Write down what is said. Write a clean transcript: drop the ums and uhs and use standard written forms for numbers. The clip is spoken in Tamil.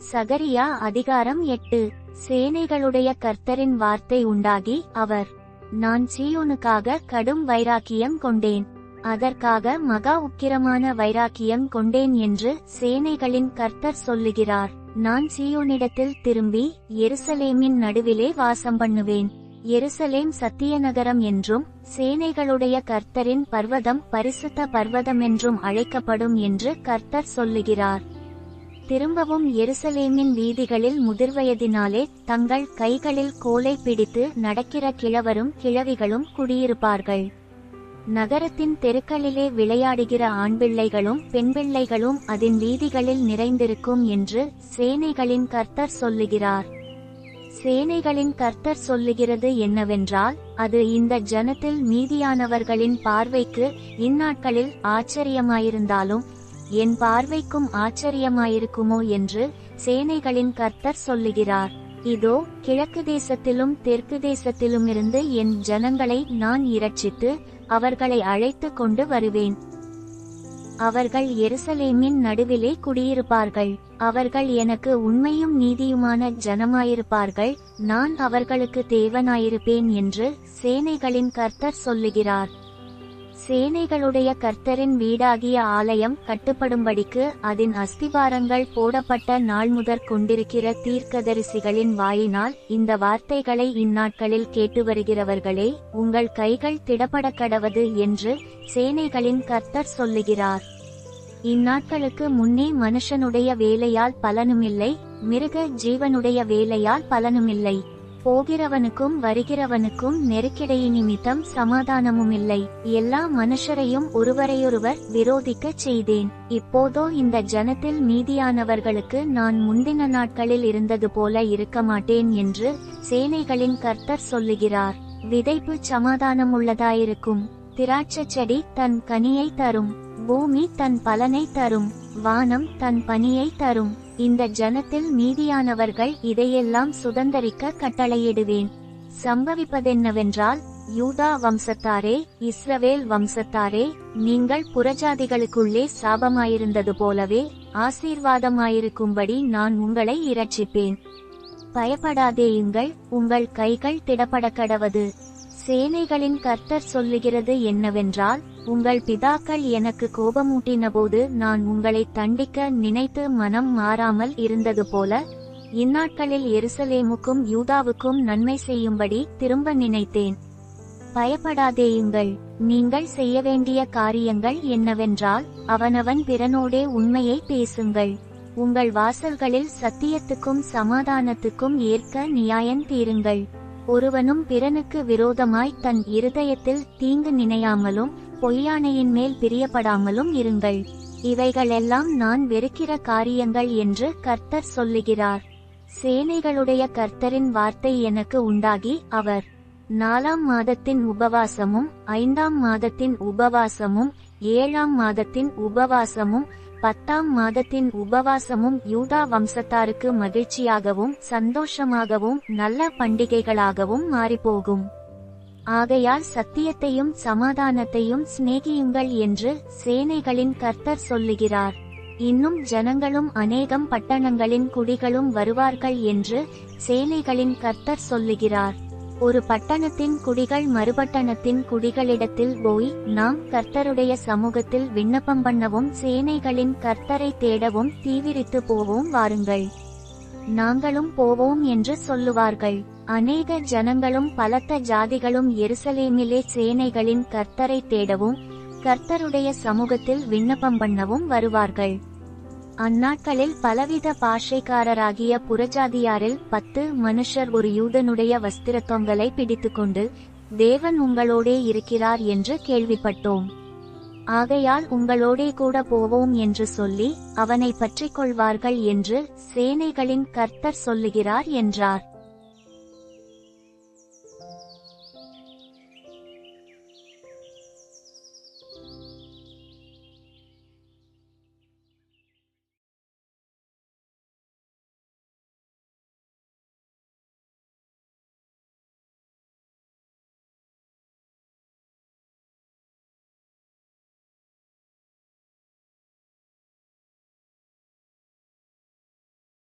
சகரியா அதிகாரம் 8. சேனைகளுடைய கர்த்தரின் வார்த்தை உண்டாகி, அவர், நான் சீயோனுக்காக கடும் வைராக்கியம் கொண்டேன், அதற்காக மகா உக்கிரமான வைராக்கியம் கொண்டேன் என்று சேனைகளின் கர்த்தர் சொல்லுகிறார். நான் சீயோனிடத்தில் திரும்பி எருசலேமின் நடுவிலே வாசம் பண்ணுவேன். எருசலேம் சத்திய நகரம் என்றும் சேனைகளுடைய கர்த்தரின் பர்வதம் பரிசுத்த பர்வதம் என்றும் அழைக்கப்படும் என்று கர்த்தர் சொல்லுகிறார். திரும்பவும் எருசலேமின் வீதிகளில் முதிர்வயதினாலே தங்கள் கைகளில் கோலை பிடித்து நடக்கிற கிழவரும் கிழவிகளும் குடியிருப்பார்கள். நகரத்தின் தெருக்களிலே விளையாடுகிற ஆண்பிள்ளைகளும் பெண்பிள்ளைகளும் அதன் வீதிகளில் நிறைந்திருக்கும் என்று சேனைகளின் கர்த்தர் சொல்லுகிறார். சேனைகளின் கர்த்தர் சொல்லுகிறது என்னவென்றால், அது இந்த ஜனத்தில் மீதியானவர்களின் பார்வைக்கு இந்நாட்களில் ஆச்சரியமாயிருந்தாலும் என் பார்வைக்கும் ஆச்சரியமாயிருக்குமோ என்று சேனைகளின் கர்த்தர் சொல்லுகிறார். இதோ, கிழக்கு தேசத்திலும் தெற்கு தேசத்திலுமிருந்து என் ஜனங்களை நான் இரட்சித்து அவர்களை அழைத்து கொண்டு வருவேன். அவர்கள் எருசலேமின் நடுவிலே குடியிருப்பார்கள். அவர்கள் எனக்கு உண்மையும் நீதியுமான ஜனமாயிருப்பார்கள். நான் அவர்களுக்கு தேவனாயிருப்பேன் என்று சேனைகளின் கர்த்தர் சொல்லுகிறார். சேனைகளுடைய கர்த்தரின் வீடாகிய ஆலயம் கட்டுப்படும்படிக்கு அதன் அஸ்திபாரங்கள் போடப்பட்ட நாள் முதற் கொண்டிருக்கிற தீர்க்கதரிசிகளின் வாயினால் இந்த வார்த்தைகளை இந்நாட்களில் கேட்டு வருகிறவர்களே, உங்கள் கைகள் திடப்படக்கடவது என்று சேனைகளின் கர்த்தர் சொல்லுகிறார். இந்நாட்களுக்கு முன்னே மனுஷனுடைய வேலையால் பலனுமில்லை, மிருக ஜீவனுடைய வேலையால் பலனுமில்லை. போகிறவனுக்கும் வருகிறவனுக்கும் நெருக்கிடையை நிமித்தம் சமாதானமுமில்லை. எல்லா மனுஷரையும் ஒருவரையொருவர் விரோதிக்கச் செய்தேன். இப்போதோ இந்த ஜனத்தில் மீதியானவர்களுக்கு நான் முந்தின நாட்களில் இருந்தது போல இருக்க மாட்டேன் என்று சேனைகளின் கர்த்தர் சொல்லுகிறார். விதைப்பு சமாதானமுள்ளதாயிருக்கும். திராட்சைச் செடி தன் கனியை தரும். பூமி தன் பலனை தரும். வானம் தன் பனியை தரும். இந்த ஜனத்தில் மீதியானவர்கள் இதையெல்லாம் சுதந்தரிக்க கட்டளையிடுவேன். சம்பவிப்பதென்னவென்றால், யூதா வம்சத்தாரே, இஸ்ரவேல் வம்சத்தாரே, நீங்கள் புறஜாதிகளுக்குள்ளே சாபமாயிருந்தது போலவே ஆசீர்வாதமாயிருக்கும்படி நான் உங்களை இரட்சிப்பேன். பயப்படாதேயுங்கள், உங்கள் கைகள் திடப்படக்கடவது. சேனைகளின் கர்த்தர் சொல்லுகிறது என்னவென்றால், உங்கள் பிதாக்கள் எனக்கு கோபமூட்டினபோது நான் உங்களை தண்டிக்க நினைத்து மனம் மாறாமல் இருந்தது போல இந்நாட்களில் எருசலேமுக்கும் யூதாவுக்கும் நன்மை செய்யும்படி திரும்ப நினைத்தேன். பயப்படாதேயுங்கள். நீங்கள் செய்ய வேண்டிய காரியங்கள் என்னவென்றால், அவனவன் பிறனோடே உண்மையை பேசுங்கள். உங்கள் வாசல்களில் சத்தியத்துக்கும் சமாதானத்துக்கும் ஏற்க நியாயம் தீருங்கள். ஒருவனும் பிறனுக்கு விரோதமாய் தன் இருதயத்தில் தீங்கு நினையாமலும் பொய்யானையின் மேல் பிரியப்படாமலும் இருங்கள். இவைகளெல்லாம் நான் வெறுக்கிற காரியங்கள் என்று கர்த்தர் சொல்லுகிறார். சேனைகளுடைய கர்த்தரின் வார்த்தை எனக்கு உண்டாகி, அவர், 4ஆம் மாதத்தின் உபவாசமும் 5ஆம் மாதத்தின் உபவாசமும் 7ஆம் மாதத்தின் உபவாசமும் 10ஆம் மாதத்தின் உபவாசமும் யூதா வம்சத்தாருக்கு மகிழ்ச்சியாகவும் சந்தோஷமாகவும் நல்ல பண்டிகைகளாகவும் மாறிப்போகும். ஆகையால் சத்தியத்தையும் சமாதானத்தையும் சிநேகியுங்கள் என்று சேனைகளின் கர்த்தர் சொல்லுகிறார். இன்னும் ஜனங்களும் அநேகம் பட்டணங்களின் குடிகளும் வருவார்கள் என்று சேனைகளின் கர்த்தர் சொல்லுகிறார். ஒரு பட்டணத்தின் குடிகள் மறுபட்டணத்தின் குடிகளிடத்தில் போய், நாம் கர்த்தருடைய சமூகத்தில் விண்ணப்பம் பண்ணவும் சேனைகளின் கர்த்தரை தேடவும் தீவிரித்து போவோம் வாருங்கள், நாங்களும் போவோம் என்று சொல்லுவார்கள். அநேக ஜனங்களும் பலத்த ஜாதிகளும் எருசலேமிலே சேனைகளின் கர்த்தரை தேடவும் கர்த்தருடைய சமூகத்தில் விண்ணப்பம் பண்ணவும் வருவார்கள். அந்நாட்களில் பலவித பாஷைக்காரராகிய புறஜாதியாரில் 10 மனுஷர் ஒரு யூதனுடைய வஸ்திரத்தொங்கலை பிடித்துக்கொண்டு, தேவன் உங்களோடே இருக்கிறார் என்று கேள்விப்பட்டோம், ஆகையால் உங்களோடே கூட போவோம் என்று சொல்லி அவனை பற்றிக் கொள்வார்கள் என்று சேனைகளின் கர்த்தர் சொல்லுகிறார் என்றார்.